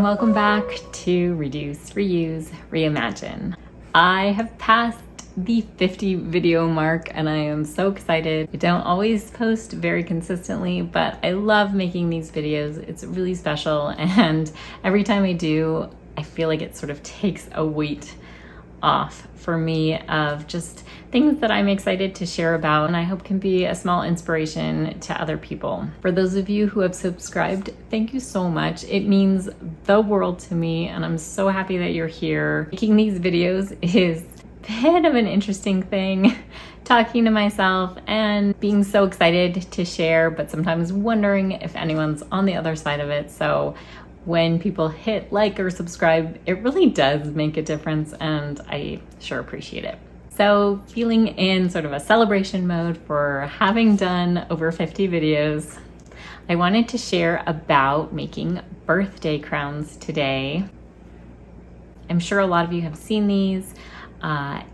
welcome back to Reduce, Reuse, Reimagine. I have passed the 50 video mark and I am so excited. I don't always post very consistently, but I love making these videos. It's really special, and every time I do, I feel like it sort of takes a weight off for me of just things that I'm excited to share about, and I hope can be a small inspiration to other people. For those of you who have subscribed, thank you so much. It means the world to me, and I'm so happy that you're here. Making these videos is a bit of an interesting thing, talking to myself and being so excited to share, but sometimes wondering if anyone's on the other side of it. So when people hit like or subscribe, it really does make a difference, and I sure appreciate it. So feeling in sort of a celebration mode for having done over 50 videos, I wanted to share about making birthday crowns today. I'm sure a lot of you have seen these.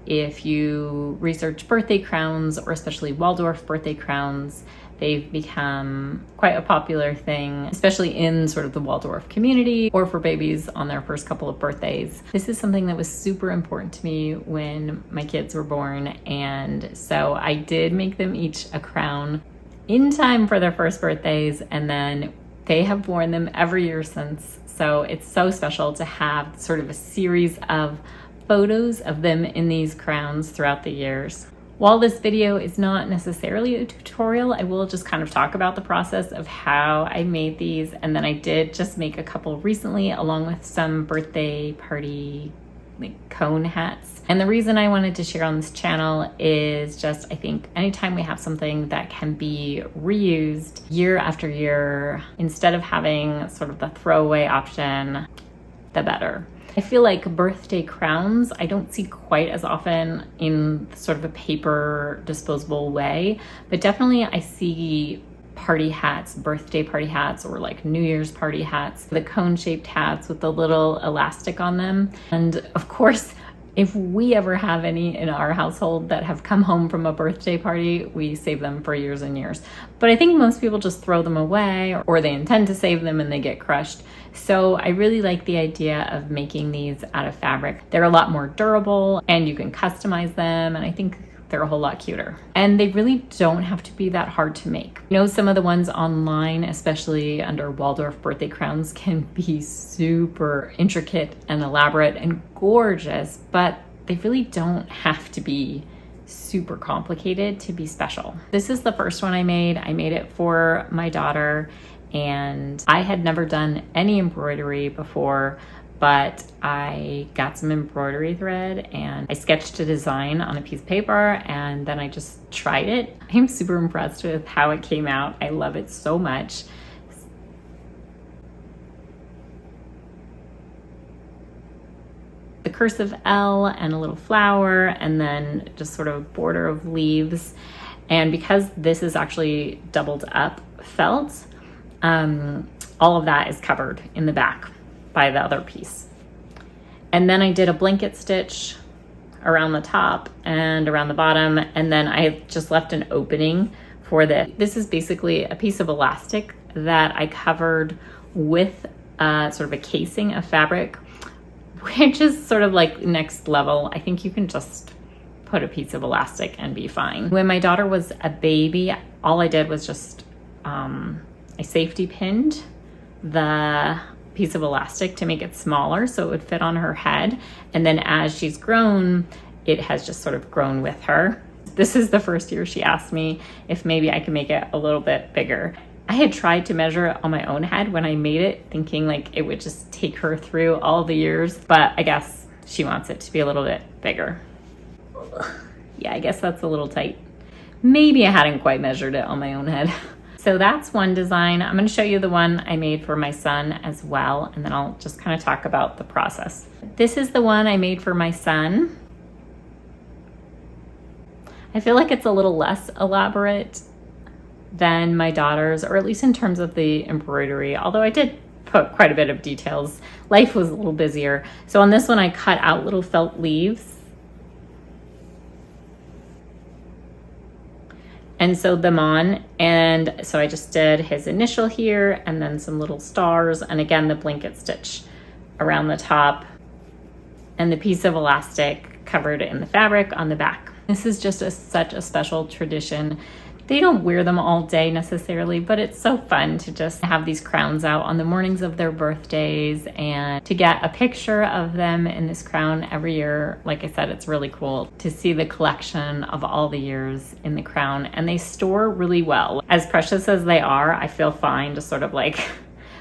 If you research birthday crowns, or especially Waldorf birthday crowns, they've become quite a popular thing, especially in sort of the Waldorf community or for babies on their first couple of birthdays. This is something that was super important to me when my kids were born, and so I did make them each a crown in time for their first birthdays, and then they have worn them every year since. So it's so special to have sort of a series of photos of them in these crowns throughout the years. While this video is not necessarily a tutorial, I will just kind of talk about the process of how I made these, and then I did just make a couple recently along with some birthday party cone hats. And the reason I wanted to share on this channel is just, I think anytime we have something that can be reused year after year, instead of having sort of the throwaway option, the better. I feel like birthday crowns, I don't see quite as often in sort of a paper disposable way, but definitely I see party hats, birthday party hats, or like New Year's party hats, the cone-shaped hats with the little elastic on them. And of course, if we ever have any in our household that have come home from a birthday party, we save them for years and years. But I think most people just throw them away, or they intend to save them and they get crushed. So I really like the idea of making these out of fabric. They're a lot more durable and you can customize them, and I think they're a whole lot cuter. And they really don't have to be that hard to make. You know, some of the ones online, especially under Waldorf birthday crowns, can be super intricate and elaborate and gorgeous, but they really don't have to be super complicated to be special. This is the first one I made. I made it for my daughter, and I had never done any embroidery before, but I got some embroidery thread and I sketched a design on a piece of paper, and then I just tried it. I'm super impressed with how it came out. I love it so much. The cursive L and a little flower, and then just sort of a border of leaves. And because this is actually doubled up felt, all of that is covered in the back by the other piece. And then I did a blanket stitch around the top and around the bottom, and then I just left an opening for this. This is basically a piece of elastic that I covered with sort of a casing of fabric, which is sort of like next level. I think you can just put a piece of elastic and be fine. When my daughter was a baby, all I did was just I safety pinned the piece of elastic to make it smaller so it would fit on her head. And then as she's grown, it has just sort of grown with her. This is the first year she asked me if maybe I could make it a little bit bigger. I had tried to measure it on my own head when I made it, thinking like it would just take her through all the years, but I guess she wants it to be a little bit bigger. Yeah, I guess that's a little tight. Maybe I hadn't quite measured it on my own head. So that's one design. I'm going to show you the one I made for my son as well, and then I'll just kind of talk about the process. This is the one I made for my son. I feel like it's a little less elaborate than my daughter's, or at least in terms of the embroidery, although I did put quite a bit of details. Life was a little busier. So on this one, I cut out little felt leaves and sewed them on. And so I just did his initial here and then some little stars, and again the blanket stitch around the top and the piece of elastic covered in the fabric on the back. This is just such a special tradition. They don't wear them all day necessarily, but it's so fun to just have these crowns out on the mornings of their birthdays and to get a picture of them in this crown every year. Like I said, it's really cool to see the collection of all the years in the crown, and they store really well. As precious as they are, I feel fine just sort of like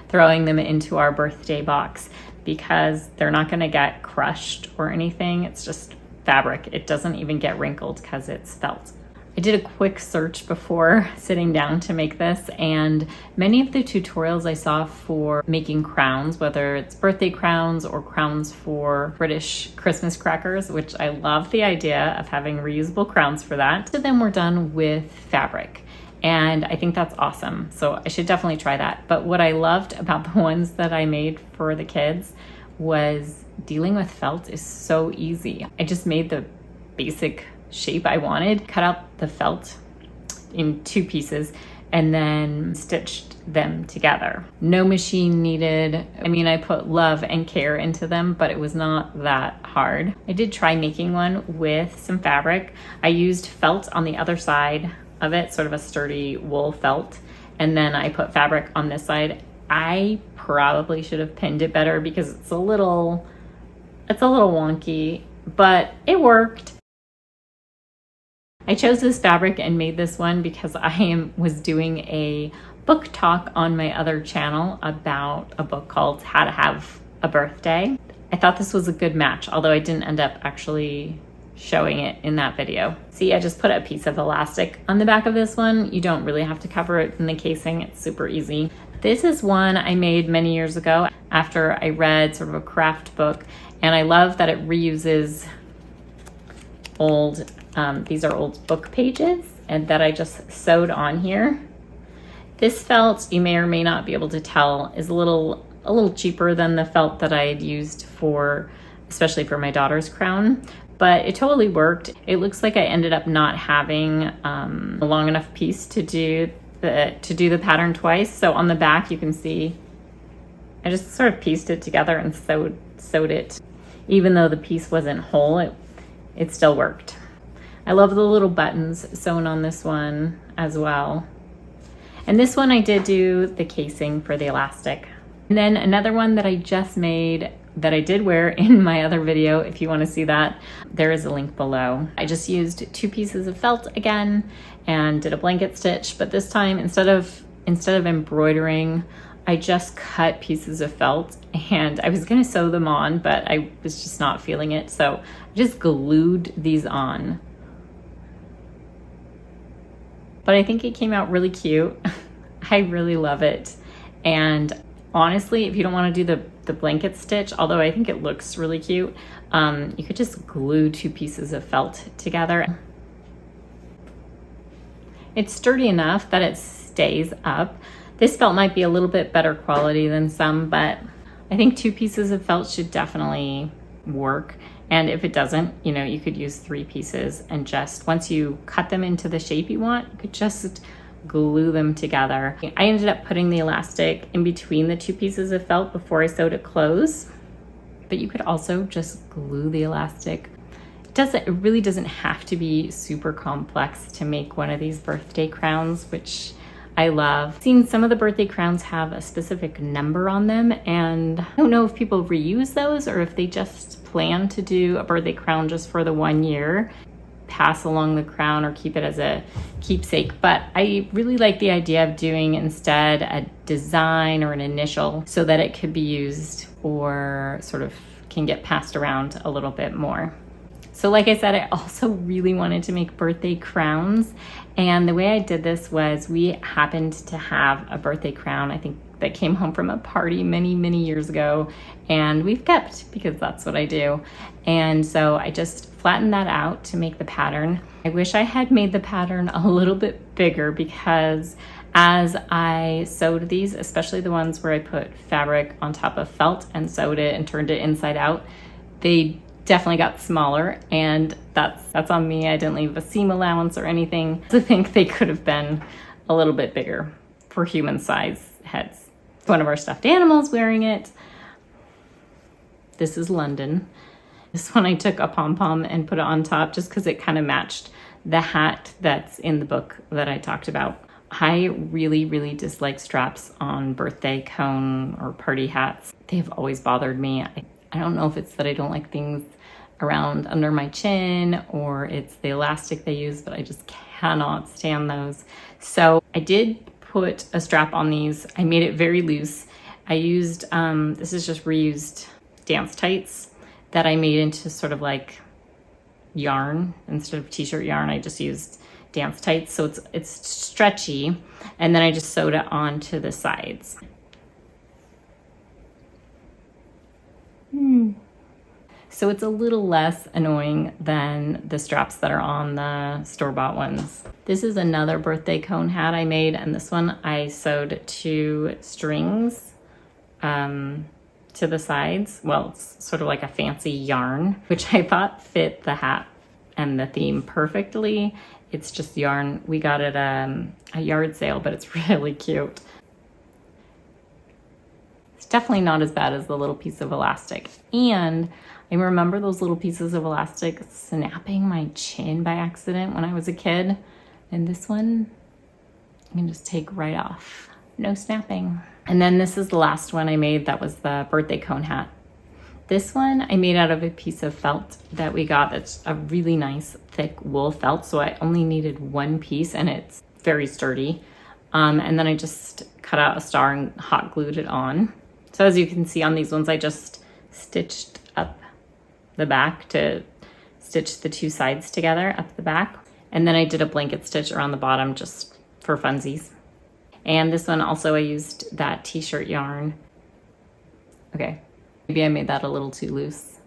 throwing them into our birthday box because they're not gonna get crushed or anything. It's just fabric. It doesn't even get wrinkled because it's felt. I did a quick search before sitting down to make this, and many of the tutorials I saw for making crowns, whether it's birthday crowns or crowns for British Christmas crackers, which I love the idea of having reusable crowns for that, so then we're done with fabric. And I think that's awesome. So I should definitely try that. But what I loved about the ones that I made for the kids was dealing with felt is so easy. I just made the basic shape I wanted, cut out the felt in 2 pieces, and then stitched them together. No machine needed. I mean, I put love and care into them, but it was not that hard. I did try making one with some fabric. I used felt on the other side of it, sort of a sturdy wool felt, and then I put fabric on this side. I probably should have pinned it better because it's a little wonky, but it worked. I chose this fabric and made this one because I was doing a book talk on my other channel about a book called How to Have a Birthday. I thought this was a good match, although I didn't end up actually showing it in that video. See, I just put a piece of elastic on the back of this one. You don't really have to cover it in the casing. It's super easy. This is one I made many years ago after I read sort of a craft book, and I love that it reuses old these are old book pages and that I just sewed on here. This felt, you may or may not be able to tell, is a little cheaper than the felt that I had used for, especially for my daughter's crown, but it totally worked. It looks like I ended up not having a long enough piece to do the pattern twice. So on the back you can see I just sort of pieced it together and sewed it. Even though the piece wasn't whole, it still worked. I love the little buttons sewn on this one as well. And this one I did do the casing for the elastic. And then another one that I just made that I did wear in my other video, if you want to see that, there is a link below. I just used 2 pieces of felt again and did a blanket stitch, but this time instead of embroidering, I just cut pieces of felt, and I was gonna sew them on, but I was just not feeling it, so I just glued these on. But I think it came out really cute. I really love it. And honestly, if you don't want to do the blanket stitch, although I think it looks really cute, you could just glue 2 pieces of felt together. It's sturdy enough that it stays up. This felt might be a little bit better quality than some, but I think 2 pieces of felt should definitely work. And if it doesn't, you know, you could use 3 pieces and just, once you cut them into the shape you want, you could just glue them together. I ended up putting the elastic in between the 2 pieces of felt before I sewed it close, but you could also just glue the elastic. It really doesn't have to be super complex to make one of these birthday crowns, which I love. I've seen some of the birthday crowns have a specific number on them, and I don't know if people reuse those or if they just plan to do a birthday crown just for the 1 year, pass along the crown or keep it as a keepsake. But I really like the idea of doing instead a design or an initial so that it could be used or sort of can get passed around a little bit more. So like I said, I also really wanted to make birthday crowns. And the way I did this was we happened to have a birthday crown, I think, that came home from a party many, many years ago. And we've kept, because that's what I do. And so I just flattened that out to make the pattern. I wish I had made the pattern a little bit bigger because as I sewed these, especially the ones where I put fabric on top of felt and sewed it and turned it inside out, they definitely got smaller, and that's on me. I didn't leave a seam allowance or anything. I think they could have been a little bit bigger for human size heads. One of our stuffed animals wearing it. This is London. This one I took a pom-pom and put it on top just because it kind of matched the hat that's in the book that I talked about. I really, really dislike straps on birthday cone or party hats. They've always bothered me. I don't know if it's that I don't like things around under my chin or it's the elastic they use, but I just cannot stand those. So I did put a strap on these. I made it very loose. I used, this is just reused dance tights that I made into sort of like yarn. Instead of t-shirt yarn, I just used dance tights. So it's stretchy. And then I just sewed it onto the sides. So it's a little less annoying than the straps that are on the store-bought ones. This is another birthday cone hat I made, and this one I sewed 2 strings to the sides. Well, it's sort of like a fancy yarn, which I thought fit the hat and the theme perfectly. It's just yarn. We got it a yard sale, but it's really cute. It's definitely not as bad as the little piece of elastic. And I remember those little pieces of elastic snapping my chin by accident when I was a kid. And this one, I can just take right off. No snapping. And then this is the last one I made. That was the birthday cone hat. This one I made out of a piece of felt that we got. That's a really nice thick wool felt. So I only needed 1 piece and it's very sturdy. And then I just cut out a star and hot glued it on. So as you can see on these ones, I just stitched up the back to stitch the 2 sides together up the back. And then I did a blanket stitch around the bottom just for funsies. And this one also I used that t-shirt yarn. Okay, maybe I made that a little too loose.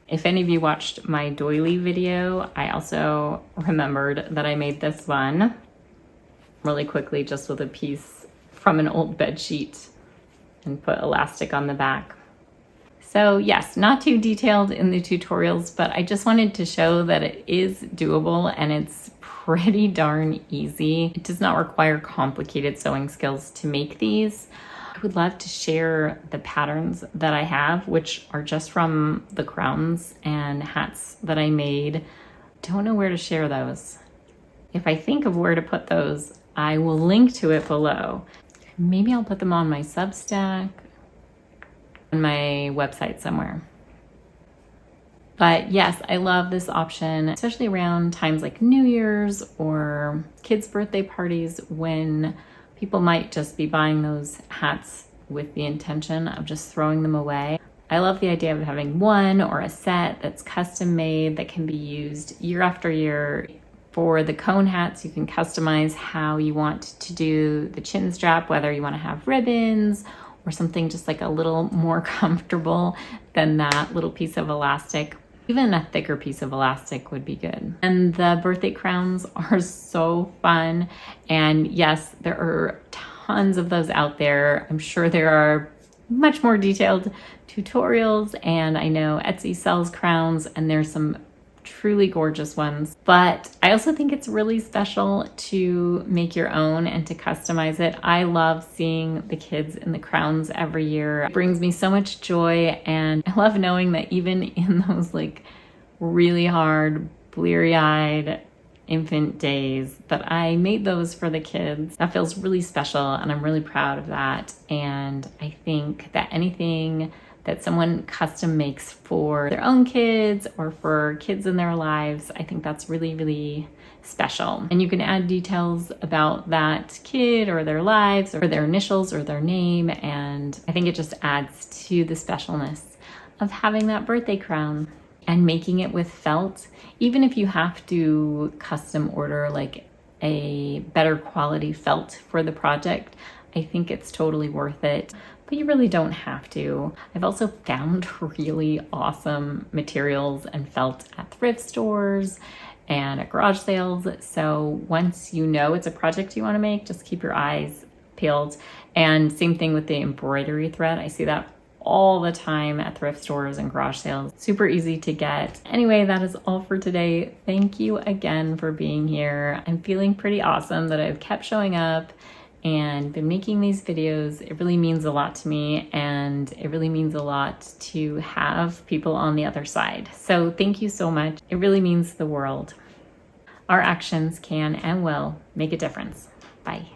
If any of you watched my doily video, I also remembered that I made this one really quickly just with a piece from an old bed sheet and put elastic on the back. So yes, not too detailed in the tutorials, but I just wanted to show that it is doable and it's pretty darn easy. It does not require complicated sewing skills to make these. I would love to share the patterns that I have, which are just from the crowns and hats that I made. Don't know where to share those. If I think of where to put those, I will link to it below. Maybe I'll put them on my Substack, on my website somewhere. But yes, I love this option, especially around times like New Year's or kids' birthday parties when people might just be buying those hats with the intention of just throwing them away. I love the idea of having one or a set that's custom made that can be used year after year. For the cone hats, you can customize how you want to do the chin strap, whether you want to have ribbons or something just like a little more comfortable than that little piece of elastic. Even a thicker piece of elastic would be good. And the birthday crowns are so fun. And yes, there are tons of those out there. I'm sure there are much more detailed tutorials, and I know Etsy sells crowns and there's some truly gorgeous ones. But I also think it's really special to make your own and to customize it. I love seeing the kids in the crowns every year. It brings me so much joy, and I love knowing that even in those like really hard, bleary-eyed infant days that I made those for the kids. That feels really special and I'm really proud of that. And I think that anything that someone custom makes for their own kids or for kids in their lives, I think that's really, really special. And you can add details about that kid or their lives or their initials or their name. And I think it just adds to the specialness of having that birthday crown. And making it with felt, even if you have to custom order like a better quality felt for the project, I think it's totally worth it. But you really don't have to. I've also found really awesome materials and felt at thrift stores and at garage sales. So once you know it's a project you want to make, just keep your eyes peeled. And same thing with the embroidery thread. I see that all the time at thrift stores and garage sales. Super easy to get. Anyway, that is all for today. Thank you again for being here. I'm feeling pretty awesome that I've kept showing up and been making these videos. It really means a lot to me, and it really means a lot to have people on the other side. So thank you so much. It really means the world. Our actions can and will make a difference. Bye.